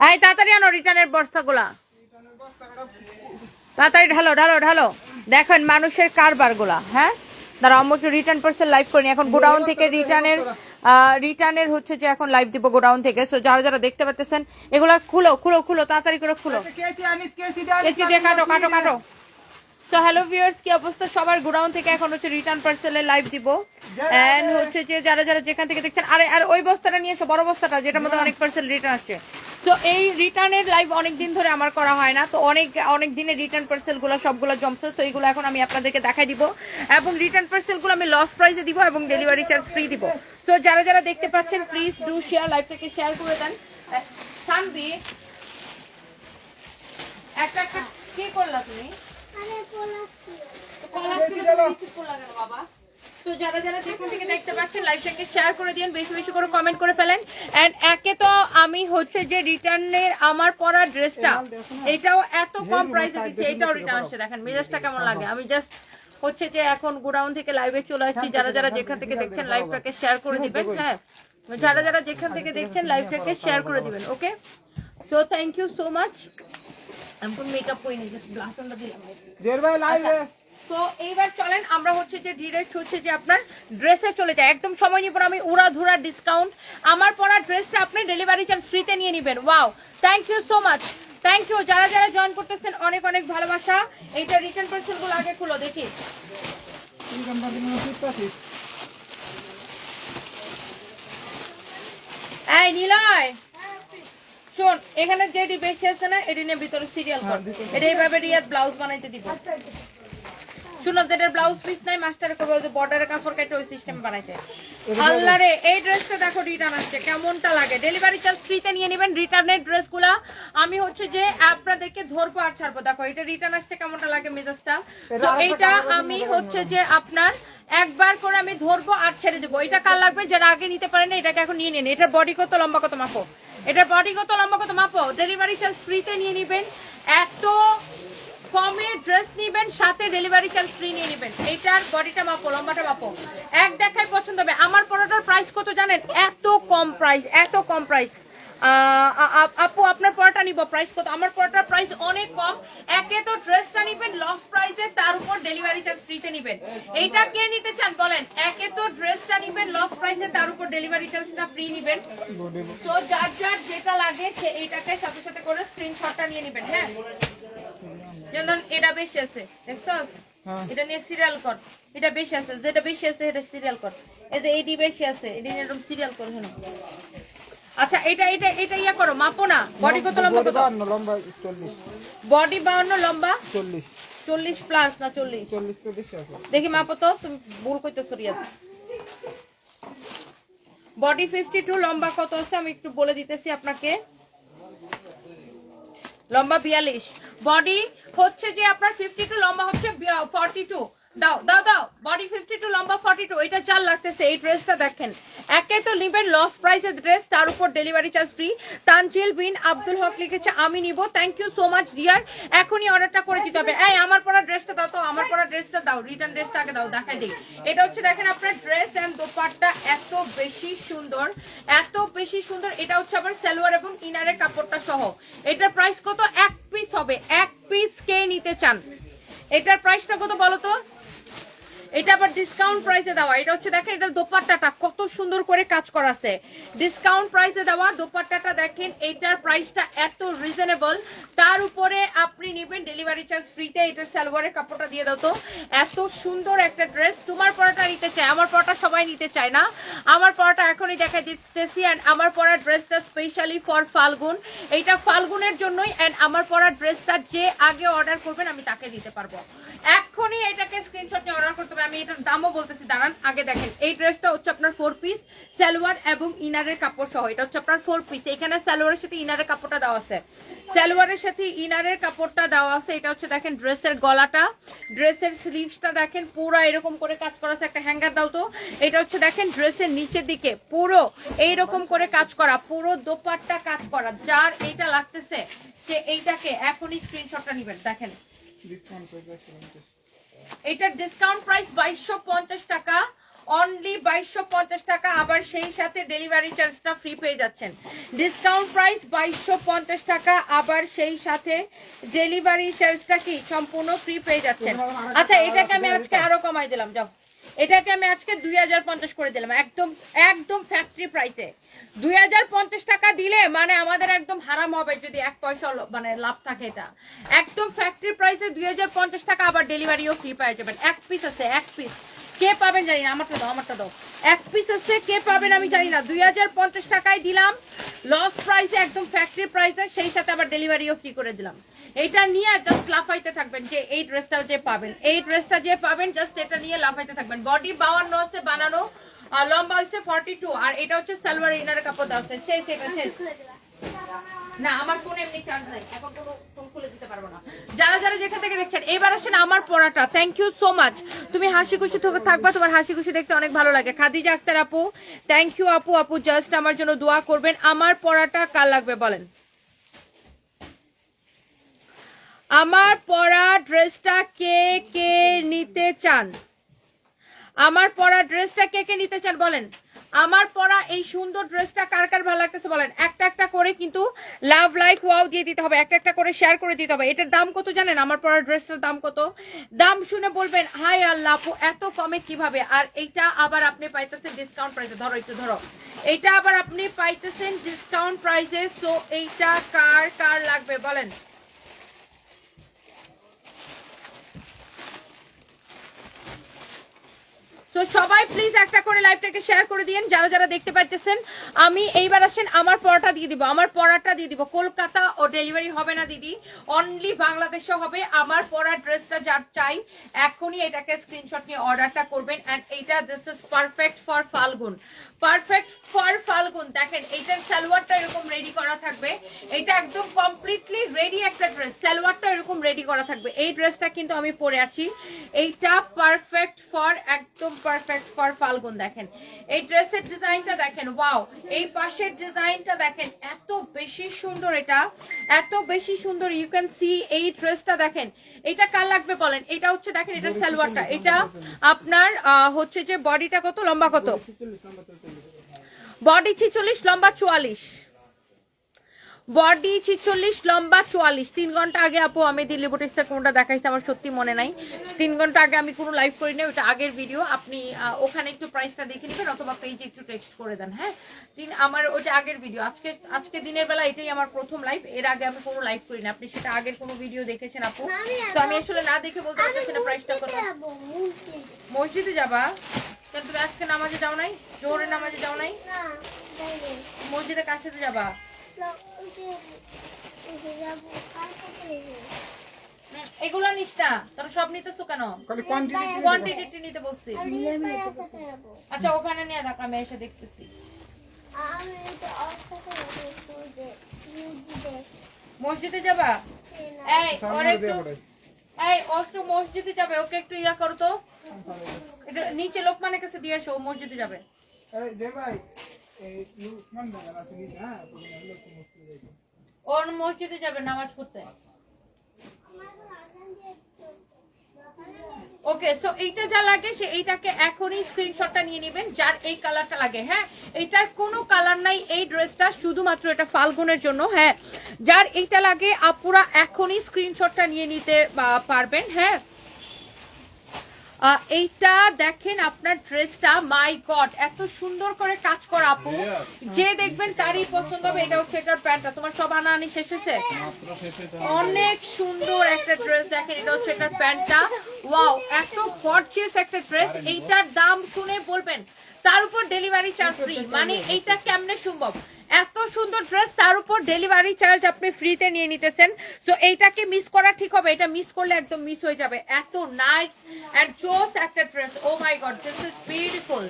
এই তাড়াতাড়ি আনো রিটার্নের বস্তাগুলা, তাড়াতাড়ি ঢালো ঢালো ঢালো। দেখেন মানুষের কারবার গুলা। হ্যাঁ দাঁড়া, আমি একটু রিটার্ন পার্সেল লাইভ করিনি এখন। গোডাউন থেকে রিটার্নের হচ্ছে যে এখন লাইভ দিব গোডাউন থেকে। সো যারা যারা দেখতে পারতেছেন এগুলা খুলো খুলো খুলো, তাড়াতাড়ি করে খুলো। কেচি দিয়ে কাটো কাটো কাটো। তো হ্যালো ভিউয়ার্স, কি অবস্থা সবার? গোডাউন থেকে এখন হচ্ছে রিটার্ন পার্সেলের লাইভ দিব। এন্ড হচ্ছে যে যারা যারা যেখান থেকে দেখছেন, আর ওই বস্তাটা নিয়ে এসো, বড় বস্তাটা যেটার মধ্যে অনেক পার্সেল রিটার্ন আসছে। তো এই রিটার্নের লাইভ অনেক দিন ধরে আমার করা হয় না, তো অনেক দিনের রিটার্ন পার্সেলগুলো সবগুলো জমছে। সো এইগুলো এখন আমি আপনাদেরকে দেখাই দিব, এবং রিটার্ন পার্সেলগুলো আমি লস প্রাইসে দিব এবং ডেলিভারি চার্জ ফ্রি দিব। সো যারা যারা দেখতে পাচ্ছেন প্লিজ ডু শেয়ার, লাইভটাকে শেয়ার করে দেন। শানবি একটা একটা কি করলা তুমি? বাবা তো যারা যারা যেখান থেকে দেখতে পাচ্ছেন লাইভটাকে শেয়ার করে দিন, বেশি বেশি করে কমেন্ট করে ফেলেন। এন্ড একে তো আমি হচ্ছে যে রিটার্নের আমার পরা ড্রেসটা এটাও এত কম প্রাইসে দিচ্ছি, এটাও রিটার্ন আসছে। দেখেন মেজাজটা কেমন লাগে। আমি জাস্ট হচ্ছে যে এখন গোডাউন থেকে লাইভে চলে আসছি। যারা যারা যেখান থেকে দেখছেন লাইভটাকে শেয়ার করে দিবেন। হ্যাঁ যারা যারা যেখান থেকে দেখছেন লাইভটাকে শেয়ার করে দিবেন। Okay so thank you so much. আমি মেকআপ করি নি, জাস্ট ব্লাশ অনটা দিলাম। জের ভাই লাইভে। তো এইবার চলেন আমরা হচ্ছে যে ডিরেক্ট হচ্ছে যে আপনার ড্রেসে চলে যায়। একদম সময় নিব আমি, উড়া ধুরা ডিসকাউন্ট। আমার পরা ড্রেসটা আপনি ডেলিভারি চার্জ ফ্রিতে নিয়ে নেবেন। Wow thank you so much, thank you. যারা যারা জয়েন করতেছেন অনেক অনেক ভালোবাসা। এইটা রিটার্ন পার্সেল গুলো আগে খুলো দেখি। এই নিলয় শোন, এখানে যে বেশি আছে না এটি নিয়ে ভিতরে সিরিয়াল কর। এটা এইভাবে রিয়াদ ব্লাউজ বানাইতে দিব। শুনো যেটার ব্লাউজ পিস নাই মাস্টারে করবে, ওই যে বর্ডারের কাপড় কেটে ওই সিস্টেম বানাইতে। আল্লাহ রে, এই ড্রেসটা দেখো রিটার্ন আসছে, কেমনটা লাগে। ডেলিভারি চার্জ ফ্রিতে নিয়ে নেবেন রিটার্নের ড্রেসগুলা। আমি হচ্ছে যে আপনাদেরকে ধরবো আর ছাড়বো। দেখো এটা রিটার্ন আসছে, কেমনটা লাগে মেজাজটা। তো এইটা আমি হচ্ছে যে আপনার একবার করে আমি ধরবো আর ছেড়ে দেবো। এটা কার লাগবে যারা আগে নিতে পারেন না, এটাকে এখন নিয়ে নিন। এটার বডি কত লম্বা কত মাপো, এটার বডি কত লম্বা কত মাপো। ডেলিভারি চার্জ ফ্রিতে নিয়ে নিবেন। এত কমে ড্রেস নিবেন, সাথে ডেলিভারি চার্জ ফ্রি নিয়ে নেবেন। এইটার বডিটা মাপো, লম্বাটা মাপো, এক দেখায় পছন্দ হবে। আমার পরাটার প্রাইস কত জানেন? এত কম প্রাইস, এত কম প্রাইস। আপু আপনার পরাটা নিব, প্রাইস কত? আমার পরাটার প্রাইস অনেক কম। একে তো ড্রেসটা নিবেন লস প্রাইসে, তার উপর ডেলিভারি চার্জ ফ্রিতে নিবেন। এইটা কে নিতে চান বলেন? একে তো ড্রেসটা নিবেন লস প্রাইসে, তার উপর ডেলিভারি চার্জটা ফ্রি নিবেন। তো যার যার যেটা লাগে সে এইটাকে সাথে সাথে করে স্ক্রিনশটটা নিয়ে নেবেন। হ্যাঁ যেমন এটা বেশি আছে দেখছো, এটা নিয়ে সিরিয়াল কর। এটা বেশি আছে, যেটা বেশি আছে এটা সিরিয়াল কর। এই যে এইটি বেশি আছে, এটা নিয়ে এরকম সিরিয়াল কর। হ্যাঁ আচ্ছা এটা এটা এটা ইয়া করো, মাপো না। বডি কত লম্বা কত? লম্বা 40, বডি 52, লম্বা 40, 40 প্লাস না 40? 40 তো বেশি আছে। দেখি মাপো তো, তুমি ভুল কইতেছো রিয়াদ। বডি 52, লম্বা কত আছে আমি একটু বলে দিতেছি আপনাকে। লম্বা 42, বডি হচ্ছে যে আপনার 52, লম্বা হচ্ছে 42। দাও দাও দাও, বডি 52, লম্বা 42। এটা চাল লাগতেছে। এই ড্রেসটা দেখেন, একে তো নিবেন লস প্রাইসের ড্রেস, তার উপর delivery charge free. Tanzil bin Abdul Haq লিখেছে আমি নিব। Thank you so much dear. এখনই অর্ডারটা করে দিতে হবে। এই আমার পরা ড্রেসটা দাও তো, আমার পরা ড্রেসটা দাও, রিটার্ন ড্রেসটা আগে দাও, দেখাই দিই। এটা হচ্ছে দেখেন আপনার ড্রেস এন্ড দোপাট্টা এত বেশি সুন্দর, এত বেশি সুন্দর। এটা হচ্ছে আবার সালোয়ার এবং ইনারের কাপড়টা সহ। এটার প্রাইস কত? এক পিস হবে, এক পিস কে নিতে চান? এটার প্রাইসটা কত বলো তো? এটা আবার ডিসকাউন্ট প্রাইসে দেওয়া। এটা হচ্ছে দেখেন এটার দোপাট্টাটা কত সুন্দর করে কাজ করা আছে, ডিসকাউন্ট প্রাইসে দেওয়া দোপাট্টাটা দেখেন। এটার প্রাইসটা এত রিজনেবল, তার উপরে আপনি নেবেন ডেলিভারি চার্জ ফ্রিতে। এটার সালোয়ারের কাপড়টা দিয়ে দাও তো। এত সুন্দর একটা ড্রেস। তোমার পরাটা নিতে চায়, আমার পরাটা সবাই নিতে চায় না। আমার পরাটা এখনই দেখাই দিতেছি। অ্যান্ড আমার পরা ড্রেসটা স্পেশালি ফর ফাল্গুন, এইটা ফাল্গুনের জন্যই। অ্যান্ড আমার পরা ড্রেসটা যে আগে অর্ডার করবেন আমি তাকে দিতে পারবো। এখনই এটাকে স্ক্রিনশট নিয়ে অর্ডার করতে হবে। আমি এটার দামও বলতেছি, দাঁড়ান আগে দেখেন। এই ড্রেসটা হচ্ছে আপনার 4 পিস, সালোয়ার এবং ইনারের কাপড় সহ। এটা হচ্ছে আপনার 4 পিস। এখানে সালোয়ারের সাথে ইনারের কাপড়টা দেওয়া আছে, সালোয়ারের সাথে ইনারের কাপড়টা দেওয়া আছে। এটা হচ্ছে দেখেন ড্রেসের গলাটা, ড্রেসের স্লিভসটা দেখেন পুরো এরকম করে কাজ করা আছে। একটা হ্যাঙ্গার দাও তো। এটা হচ্ছে দেখেন ড্রেসের নিচের দিকে পুরো এইরকম করে কাজ করা, পুরো দোপাট্টা কাজ করা। যার এইটা লাগতেছে সে এইটাকে এখনই স্ক্রিনশটটা নেবেন। দেখেন এটার ডিসকাউন্ট প্রাইস 2250 টাকা। অনলি 2250 টাকা, আবার সেই সাথে ডেলিভারি চার্জটা ফ্রি পেয়ে যাচ্ছেন। ডিসকাউন্ট প্রাইস 2250 টাকা, আবার সেই সাথে ডেলিভারি চার্জটা কি সম্পূর্ণ ফ্রি পেয়ে যাচ্ছেন। আচ্ছা এটাকে আমি আজকে আরো কমাই দিলাম, যাও এটাকে আমি আজকে 2050 করে দিলাম, একদম একদম ফ্যাক্টরি প্রাইসে। 2050 টাকা দিলে মানে আমাদের একদম হারাম হবে যদি 1 পয়সা মানে লাভ থাকে। এটা একদম ফ্যাক্টরি প্রাইসে 2050 টাকা, আবার ডেলিভারিও ফ্রি পেয়ে যাবেন। এক পিস আছে, এক পিস কে পাবেন জানি না, আমারটা দাও আমারটা দাও। এক পিস আছে, কে পাবেন আমি জানি না। 2050 টাকায় দিলাম লস প্রাইসে, একদম ফ্যাক্টরি প্রাইসে, সেই সাথে আবার ডেলিভারিও ফ্রি করে দিলাম। এটা নিয়ে জাস্ট লাফাইতে থাকবেন যে এই ড্রেসটা যে পাবেন, এই ড্রেসটা যে পাবেন জাস্ট এটা নিয়ে লাফাইতে থাকবেন। বডি 52 আছে বানানো, আর লম্বা হচ্ছে 42, আর এটা হচ্ছে সালোয়ার ইনার কাপড় দেওয়া আছে। সেই সেটা শেষ না, আমার ফোনে এমনি চার্জ নাই, এখন কোনো ফোন খুলে দিতে পারবো না। যারা যারা যেখান থেকে দেখছেন এবার আসেন আমার পড়াটা। থ্যাংক ইউ সো মাচ, তুমি হাসি খুশি থাকবা, তোমার হাসি খুশি দেখতে অনেক ভালো লাগে। খাদিজা আক্তার আপু, থ্যাংক ইউ আপু। আপু জাস্ট আমার জন্য দোয়া করবেন। আমার পড়াটা কার লাগবে বলেন? আমার পরা ড্রেসটা কে কে নিতে চান? আমার পরা ড্রেসটা কে কে নিতে চান বলেন? আমার পরা এই সুন্দর ড্রেসটা কার কার ভালো লাগতেছে বলেন? একটা একটা করে কিন্তু লাভ লাইক ওয়াও দিয়ে দিতে হবে, একটা একটা করে শেয়ার করে দিতে হবে। এটার দাম কত জানেন? আমার পরা ড্রেসটার দাম কত? দাম শুনে বলবেন হাই আল্লাহ আপু এত কমে কিভাবে। আর এইটা আবার আপনি পাইতেছেন ডিসকাউন্ট প্রাইসে। ধরো একটু ধরো, এইটা আবার আপনি পাইতেছেন ডিসকাউন্ট প্রাইসে। সো এইটা কার কার লাগবে বলেন? তো সবাই প্লিজ একটা করে লাইভটাকে শেয়ার করে দিন যারা যারা দেখতে পাচ্ছেন। আমি এইবার আসেন আমার পড়াটা দিয়ে দিব, আমার পড়াটা দিয়ে দিব। কলকাতা ও ডেলিভারি হবে না দিদি, অনলি বাংলাদেশে হবে। আমার পড়া ড্রেসটা যার চাই এখনই এটাকে স্ক্রিনশট নিয়ে অর্ডারটা করবেন। এন্ড এইটা this is perfect for Falgun, perfect for Falgun. দেখেন এইটার সালোয়ারটা এরকম রেডি করা থাকবে, এটা একদম কমপ্লিটলি রেডি একটা ড্রেস। সালোয়ারটা এরকম রেডি করা থাকবে। এই ড্রেসটা কিন্তু আমি পরে আছি, এইটা পারফেক্ট ফর, একদম পারফেক্ট ফর ফাল্গুন। দেখেন এই ড্রেসের ডিজাইনটা দেখেন, ওয়াও। এই পাশের ডিজাইনটা দেখেন, এত বেশি সুন্দর, এটা এত বেশি সুন্দর। ইউ ক্যান সি এই ড্রেসটা দেখেন। এটা কার লাগবে বলেন? এটা হচ্ছে দেখেন এটার সালোয়ারটা, এটা আপনার হচ্ছে যে বডিটা কত, লম্বা কত? বডি 46, লম্বা 44। বডি 46, লম্বা 44। 3 ঘন্টা আগে আপু আমি দিল্লি বুটিক্সে কোনটা দেখাইছি আমার সত্যি মনে নাই। 3 ঘন্টা আগে আমি কোনো লাইভ করি না, ওটা আগের ভিডিও। আপনি ওখানে একটু প্রাইসটা দেখে নেবেন অথবা পেজে একটু টেক্সট করে দেন। হ্যাঁ আমার ওটা আগের ভিডিও। আজকে দিনের বেলা এটাই আমার প্রথম লাইভ, এর আগে আমি কোনো লাইভ করি না। আপনি সেটা আগের কোনো ভিডিও দেখেছেন আপু, তো আমি আসলে না দেখে বলতে পারতেছি না প্রাইসটা কত। মসজিদে যাবা? তুমি আজকে নামাজে যাও নাই? জোহরের নামাজে যাও নাই? মসজিদে কার সাথে যাবা? এগুলা নিস না, তোর সব নিতেছো কেন? কোয়ান্টিটি নিতে বলছি। আচ্ছা ওখানে নিয়ে রাখ, আমি এসে দেখতেছি। মসজিদে যাবা? এই ওর একটু, এই ও একটু মসজিদে যাবে, ওকে একটু ইয়া করো তো। এটা নিচে লোকমানের কাছে দিয়ে এসো, ও মসজিদে যাবে। ওর মসজিদে যাবে নামাজ পড়তে। ওকে, সো এইটা যা লাগে সে এইটাকে এখনই স্ক্রিনশটটা নিয়ে নেবেন যার এই কালারটা লাগে। হ্যাঁ এটার কোনো কালার নাই এই ড্রেসটা, শুধুমাত্র এটা ফাল্গুনের জন্য। হ্যাঁ যার এইটা লাগে আপুরা এখনই স্ক্রিনশটটা নিয়ে নিতে পারবেন। হ্যাঁ এইটা দেখেন আপনার ড্রেসটা, মাই গড এত সুন্দর করে কাজ করা আপু, যে দেখবেন তারই পছন্দ হবে। এটা হচ্ছে এটার প্যান্টটা। তোমার সব আনাআনি শেষ হয়েছে? অনেক সুন্দর একটা ড্রেস। দেখেন এটা হচ্ছে এটার প্যান্টটা, ওয়াও এত গর্জিয়াস একটা ড্রেস। এইটার দাম শুনে বলবেন তার উপর ডেলিভারি চার্জ ফ্রি, মানে এইটা কেমনে সম্ভব? এত সুন্দর ড্রেস তার উপর ডেলিভারি চার্জ আপনি ফ্রিতে নিয়ে নিতেছেন। সো এইটাকে মিস করা ঠিক হবে, এটা মিস করলে একদম মিস হয়ে যাবে। এত নাইস এন্ড জোস একটা dress. Oh my god this is beautiful,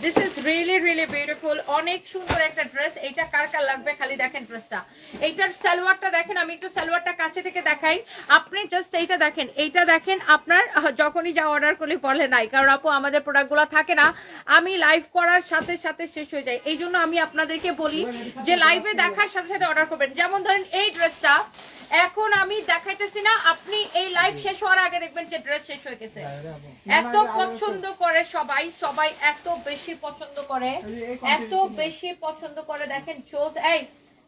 this is really really beautiful. অনেক সুন্দর একটা ড্রেস। এইটা কার কার লাগবে খালি দেখেন ড্রেসটা। এইটার সালোয়ারটা দেখেন, আমি একটু সালোয়ারটা কাছে থেকে দেখাই। আপনি জাস্ট এইটা দেখেন, এইটা দেখেন আপনার যখনই যা অর্ডার করলে বলে নাই, কারণ আপু আমাদের প্রোডাক্টগুলো থাকে না, আমি লাইভ করার সাথে সাথে শেষ হয়ে যায়। এই জন্য আমি আপনাদেরকে বলি যে লাইভে দেখার সাথে সাথে অর্ডার করবেন। যেমন ধরেন এই ড্রেসটা, এখন আমি দেখাইতেছি না, আপনি এই লাইভ শেষ হওয়ার আগে দেখবেন যে ড্রেস শেষ হয়ে গেছে। এত পছন্দ করে সবাই, সবাই এত বেশি পছন্দ করে, এত বেশি পছন্দ করে। দেখেন চোজ, এই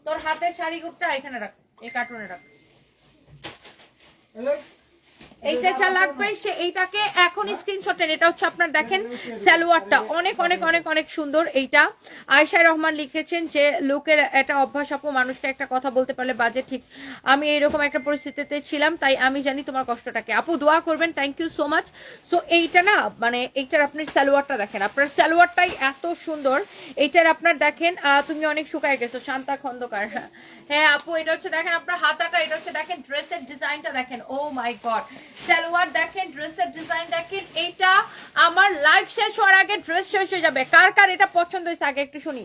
তোর হাতের শাড়িগুলোটা এখানে রাখ, এই কার্টুনে রাখ। এইটা যা লাগবে সে এইটাকে এখন স্ক্রিনশট নেন। এটা হচ্ছে আপনার দেখেন সালোয়ারটা অনেক অনেক অনেক অনেক সুন্দর। এইটা আয়েশা রহমান লিখেছেন যে লোকের একটা অভ্যাস আপু, মানুষকে একটা কথা বলতে পারলে বাজে, ঠিক আমি এইরকম একটা পরিস্থিতিতে ছিলাম, তাই আমি জানি তোমার কষ্টটাকে। আপু দোয়া করবেন, thank you so much. So এইটা না মানে এইটার আপনার সালোয়ারটা দেখেন, আপনার সালোয়ারটাই এত সুন্দর। এইটার আপনার দেখেন তুমি অনেক শুকায় গেছো, শান্তা খন্দকার। হ্যাঁ আপু, এটা হচ্ছে দেখেন আপনার হাতাটা, এটা হচ্ছে দেখেন ড্রেসের ডিজাইনটা দেখেন, ও মাই গড। সালোয়ার দেখেন, ড্রেসের ডিজাইন দেখেন। এইটা আমার লাইভ শেষ হওয়ার আগে ড্রেস শেষ হয়ে যাবে। কার কার এটা পছন্দ হয়েছে আগে একটু শুনি,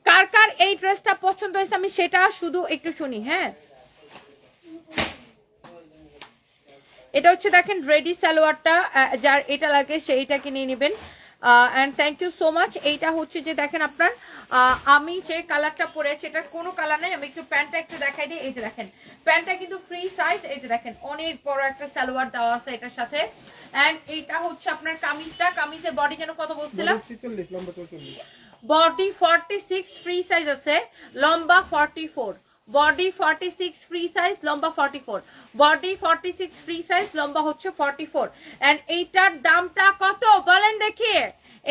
কার কার এই ড্রেসটা পছন্দ হয়েছে আমি সেটা শুধু একটু শুনি। হ্যাঁ, এটা হচ্ছে দেখেন রেডি সালোয়ারটা, যার এটা লাগে সেইটাকে নিয়ে নেবেন। And thank you so much. এইটা হচ্ছে যে দেখেন আপনার আমি যে কালারটা পরেছি এটার কোনো কালার নেই, আমি একটু প্যান্টটা একটু দেখাই দিই। এই যে দেখেন প্যান্টটা কিন্তু ফ্রি সাইজ, এই যে দেখেন অনেক বড় একটা সালোয়ার দেওয়া আছে এটার সাথে। অ্যান্ড এইটা হচ্ছে আপনার কামিজটা, কামিজের বডি যেন কত বলছিলাম, বডি 46 ফ্রি সাইজ আছে, লম্বা 44, বডি 46 ফ্রি সাইজ, লম্বা 44, বডি 46 ফ্রি সাইজ, লম্বা হচ্ছে 44। এন্ড এইটার দামটা কত বলেন দেখি,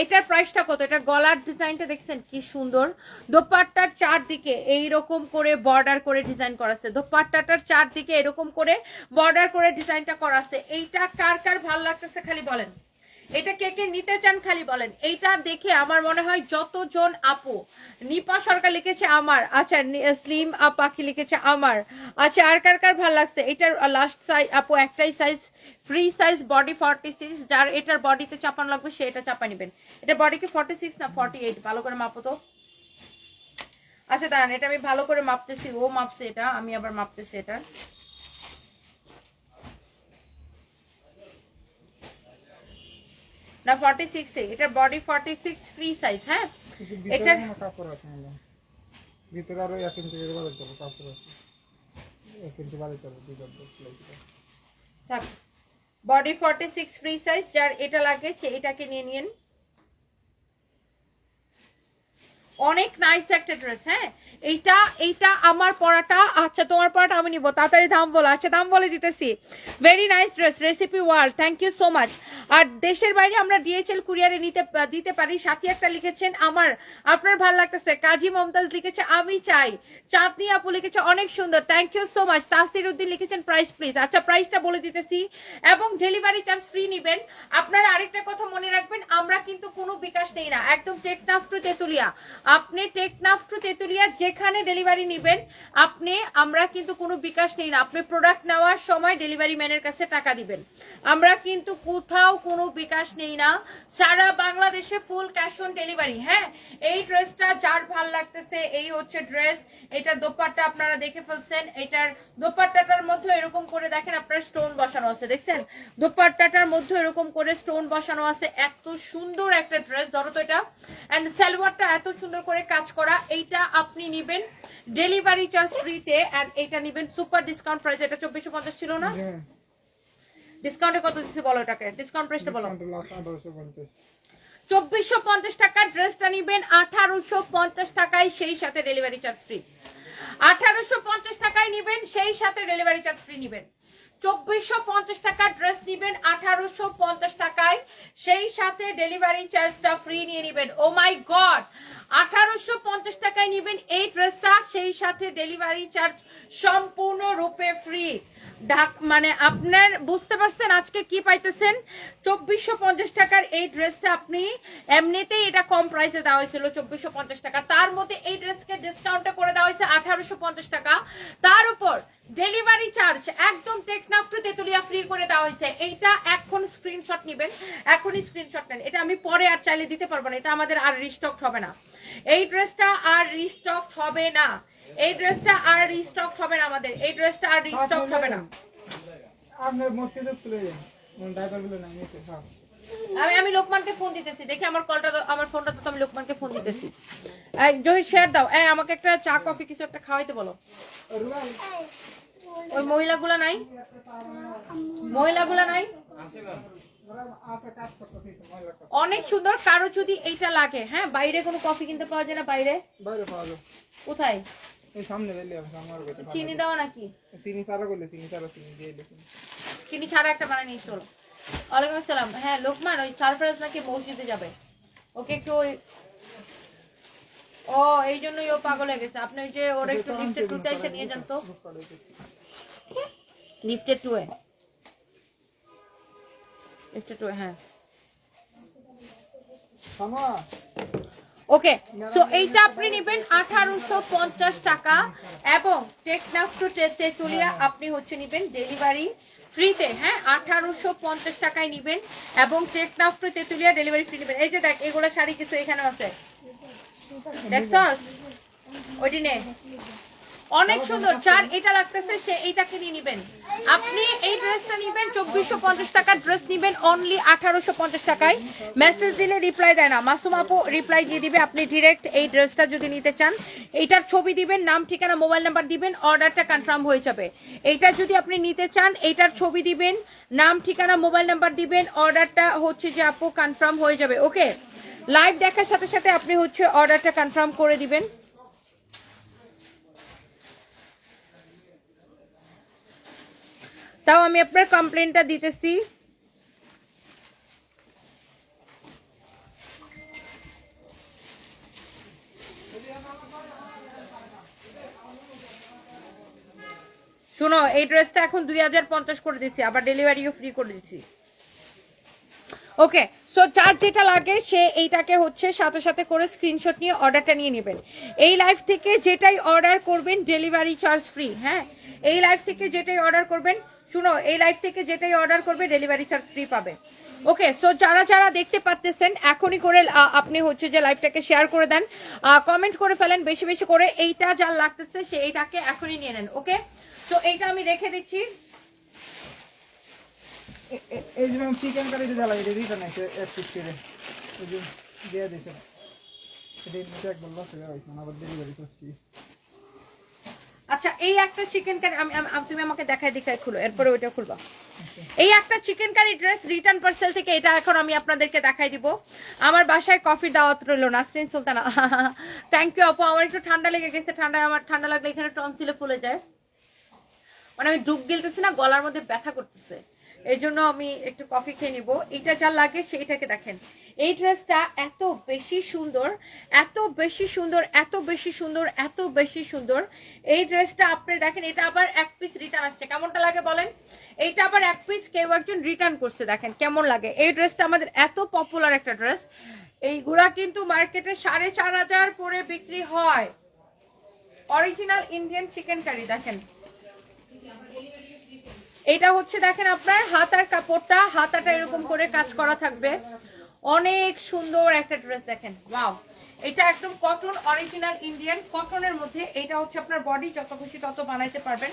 এটার প্রাইসটা কত? এটার গলার ডিজাইনটা দেখছেন কি সুন্দর, দোপাট্টার চারদিকে এইরকম করে বর্ডার করে ডিজাইন করা আছে, দোপাট্টাটার চারদিকে এরকম করে বর্ডার করে ডিজাইনটা করা আছে। এইটা কার কার ভালো লাগতেছে খালি বলেন, এটা কে কে নিতে চান খালি বলেন। এইটা দেখে আমার মনে হয় যতজন আপু, নিপা সরকার লিখেছে আমার, আচ্ছা স্লিম পাখি লিখেছে আমার, আচ্ছা আর কার কার ভালো লাগছে। এটার লাস্ট সাইজ আপু একটাই সাইজ, ফ্রি সাইজ, বডি 46, যার এটার বডিতে চাপানো লাগবে সে এটা চাপা নেবেন। এটা বডি কি 46 না 48? ভালো করে মাপো তো। আচ্ছা দাঁড়ান, এটা আমি ভালো করে মাপতেছি, ও মাপছে এটা, আমি আবার মাপতেছি এটা। না 46 এ, এটার বডি 46 ফ্রি সাইজ। হ্যাঁ, এটার কাপড় আছে ভিতরে আরো 1 ইঞ্চি করে বাড়াতে হবে, কাপড় আছে 1 ইঞ্চি বাড়াতে হবে, থাক। বডি 46 ফ্রি সাইজ, যার এটা লাগে সে এটাকে নিয়ে নিন। অনেক নাইস একটা ড্রেস। হ্যাঁ, এইটা এইটা আমার পরাটা, আচ্ছা তোমার পরাটা আমি নিব, তাড়াতাড়ি দাম বলো। আচ্ছা দাম বলে দিতেছি। Very nice dress, recipe world, thank you so much. আর দেশের বাইরে আমরা ডিএচএল কুরিয়ারে দিতে পারি। সাথী একটা লিখেছেন আমার আপনার ভালো লাগতেছে, কাজী মমতাজ লিখেছে আমি চাই, চাঁদনি আপু লিখেছে অনেক সুন্দর, thank you so much. Tastir Uddin লিখেছেন প্রাইস প্লিজ। আচ্ছা প্রাইসটা বলে দিতেছি এবং ডেলিভারি চার্জ ফ্রি নিবেন। আপনারা আরেকটা কথা মনে রাখবেন, আমরা কিন্তু কোনো বিকাশ নেই না, একদম টেকনাফ টু তেতুলিয়া। আপনি টেকনাফ টু তেতুলিয়া যেখানে ডেলিভারি নেবেন আপনি, আমরা কিন্তু কোনো বিকাশ নেই না। আপনি প্রোডাক্ট নেওয়ার সময় ডেলিভারি ম্যানের কাছে টাকা দিবেন, আমরা কিন্তু কোথাও কোনো বিকাশ নেই না। সারা বাংলাদেশে ফুল ক্যাশ অন ডেলিভারি। হ্যাঁ, এই ড্রেসটা যার ভাল লাগতেছে, এই হচ্ছে ড্রেস। এটার দোপাট্টা আপনারা দেখে ফেলছেন, এটার দোপাট্টাটার মধ্যে এরকম করে দেখেন আপনার স্টোন বসানো আছে, দেখছেন দোপাট্টাটার মধ্যে এরকম করে স্টোন বসানো আছে। এত সুন্দর একটা ড্রেস, ধরো তো এটা। এন্ড সালোয়ারটা এত সুন্দর করে কাজ করা। এইটা আপনি নিবেন ডেলিভারি চার্জ ফ্রিতে, এন্ড এটা নিবেন সুপার ডিসকাউন্ট প্রাইস। এটা 2450 ছিল না, ডিসকাউন্টে কত দিচ্ছে বলো, এটাকে ডিসকাউন্ট প্রাইসটা বলো। 2450 টাকা ড্রেসটা নিবেন 1850 টাকায়, সেই সাথে ডেলিভারি চার্জ ফ্রি। 1850 টাকায় নিবেন, সেই সাথে ডেলিভারি চার্জ ফ্রি নিবেন। 2450 টাকা ড্রেস নিবেন 1850 টাকায়, সেই সাথে ডেলিভারি চার্জটা ফ্রি নিয়ে নিবেন। ও মাই গড, 1850 টাকায় নিবেন এই ড্রেসটা, সেই সাথে ডেলিভারি চার্জ সম্পূর্ণরূপে ফ্রি। মানে আপনার বুঝতে পারছেন আজকে কি পাইতেছেন। 2450 টাকার এই ড্রেসটা আপনি এমনিতেই এটা কম প্রাইসে দেওয়া হয়েছিল 2450 টাকা, তার মধ্যে এই ড্রেসকে ডিসকাউন্টে করে দেওয়া হয়েছে 1850 টাকা। তার উপর ডেলিভারি চার্জ একদম টেকনাফ টু তেতুলিয়া ফ্রি করে দেওয়া হয়েছে। এইটা এখন স্ক্রিনশট নেবেন, এখনই স্ক্রিনশট নেন। এটা আমি পরে আর চাইলে দিতে পারবো না, এটা আমাদের আর রিস্টক হবে না। এই ড্রেসটা আর রিস্টক হবে না, এই ড্রেসটা আর রিস্টক হবে না, আমাদের এই ড্রেসটা আর রিস্টক হবে না। আপনার মসজিদে চলে যান, ড্রাইভার বলে না নিতে। আমি লোকমানকে ফোন দিতেছি, দেখি আমার কলটা, আমার ফোনটা তো আমি লোকমানকে ফোন দিতেছি। এই জহির শেয়ার দাও, এই আমাকে একটা চা কফি কিছু একটা খাওয়াইতে বলো। ওই মহিলাগুলা নাই, মহিলাগুলা নাই। অনেক সুন্দর। কারো যদি এইটা লাগে, হ্যাঁ বাইরে কোনো কফি কিনতে পাওয়া যায় না? বাইরে বাইরে পাওয়া যায়। কোথায়? এই সামনে দিলে আমার কাছে চিনি দেওয়া নাকি? চিনি ছাড়া করলে চিনি ছাড়া চিনি দিয়ে দিলে চিনি ছাড়া একটা বানাই নিয়ে চলো। ওয়ালাইকুম আসসালাম। হ্যাঁ লোকমান, ওই সারপ্রাইজ নাকি মসজিদে যাবে, ওকে একটু ওই, ও এই জন্যই ও পাগল হয়ে গেছে। আপনি ওই যে ওর একটু লিফটেড টুতে এসে নিয়ে যান তো, লিফটেড টুয়ে, লিফটেড টুয়ে। হ্যাঁ থামা। ওকে, সো এইটা আপনি নেবেন 1850 টাকা এবং টেকনাফ টু তেতুলিয়া আপনি হচ্ছে নেবেন ডেলিভারি ফ্রিতে। হ্যাঁ 1850 টাকায় নেবেন এবং Teknaf to Tetulia delivery free নেবেন। এই যে দেখ এগুলো শাড়ি কিছু এখানে আছে, দেখছস? ওইটি নে, অনেক সুন্দর। যার এটা লাগতেছে সে এইটাকে নিয়ে নেবেন। আপনি এই ড্রেসটা নেবেন 2450 টাকার ড্রেস নেবেন অনলি 1850 টাকায়। মেসেজ দিলে রিপ্লাই দেয় না, মাসুম আপু রিপ্লাই দিয়ে দিবে। আপনি ডিরেক্ট এই ড্রেসটা যদি নিতে চান এইটার ছবি দিবেন, নাম ঠিকানা মোবাইল নাম্বার দিবেন, অর্ডারটা কনফার্ম হয়ে যাবে। এইটা যদি আপনি নিতে চান এইটার ছবি দিবেন, নাম ঠিকানা মোবাইল নাম্বার দিবেন, অর্ডারটা হচ্ছে যে আপু কনফার্ম হয়ে যাবে। ওকে, লাইভ দেখার সাথে সাথে আপনি হচ্ছে অর্ডারটা কনফার্ম করে দিবেন। তাও আমি আপনার কমপ্লেনটা দিতেছি। শোনো, এই ড্রেসটা এখন 2050 করে দিচ্ছি, আবার ডেলিভারিও ফ্রি করে দিচ্ছি। ওকে, সো যার যেটা লাগে সে এইটাকে হচ্ছে সাথে সাথে করে স্ক্রিনশট নিয়ে অর্ডারটা নিয়ে নেবেন। এই লাইভ থেকে যেটাই অর্ডার করবেন ডেলিভারি চার্জ ফ্রি। হ্যাঁ এই লাইভ থেকে যেটাই অর্ডার করবেন, শুনো, এই লাইভ থেকে যেটাই অর্ডার করবে ডেলিভারি চার্জ ফ্রি পাবে। ওকে, সো যারা যারা দেখতে পাচ্ছেন এখনই করে আপনি হচ্ছে যে লাইভটাকে শেয়ার করে দেন, কমেন্ট করে ফেলেন বেশি বেশি করে। এইটা যার লাগতেছে সে এইটাকে এখনই নিয়ে নেন। ওকে, তো এইটা আমি রেখে দিচ্ছি। এই যে চিকেন কারি জ্বালা এটা রিটার্ন আছে এক পিস করে এই যে দিয়ে দিছে এটা নিতে একবার লস হয়ে গেছে আবার ডেলিভারি করছি। আচ্ছা, এই একটা চিকেন কারি তুমি আমাকে দেখায় খুলো, এরপরে ওইটা খুলবা। এই একটা chicken curry dress return parcel থেকে, এটা এখন আমি আপনাদেরকে দেখাই দিব। আমার বাসায় কফির দাওয়াত রইল, নাসরিন সুলতানা। থ্যাংক ইউ আপু। আমার একটু ঠান্ডা লেগে গেছে, আমার ঠান্ডা লাগলে এখানে টনসিলে ফুলে যায়, মানে আমি ডুব গিলতেছি না, গলার মধ্যে ব্যথা করতেছে, এই জন্য আমি একটু কফি খেয়ে নিবো। এটা যা লাগে সেইটাকে দেখেন। এই ড্রেসটা এত বেশি সুন্দর, এত বেশি সুন্দর, এত বেশি সুন্দর, এত বেশি সুন্দর। এই ড্রেসটা আপনি দেখেন, এটা আবার এক পিস রিটার্ন আসছে, কেমনটা লাগে বলেন? এইটা আবার এক পিস কেউ একজন রিটার্ন করছে, দেখেন কেমন লাগে। এই ড্রেসটা আমাদের এত পপুলার একটা ড্রেস, এইগুলা কিন্তু মার্কেটে 4500 করে বিক্রি হয়। অরিজিনাল ইন্ডিয়ান চিকেন কারি দেখেন। এটা হচ্ছে দেখেন আপনার হাতার কাপড়টা, হাতাটা এরকম করে কাজ করা থাকবে, অনেক সুন্দর একটা ড্রেস দেখেন। ওয়াও, এটা একদম কটন, অরিজিনাল ইন্ডিয়ান কটনের মধ্যে। এটা হচ্ছে আপনার বডি যত খুশি তত বানাইতে পারবেন,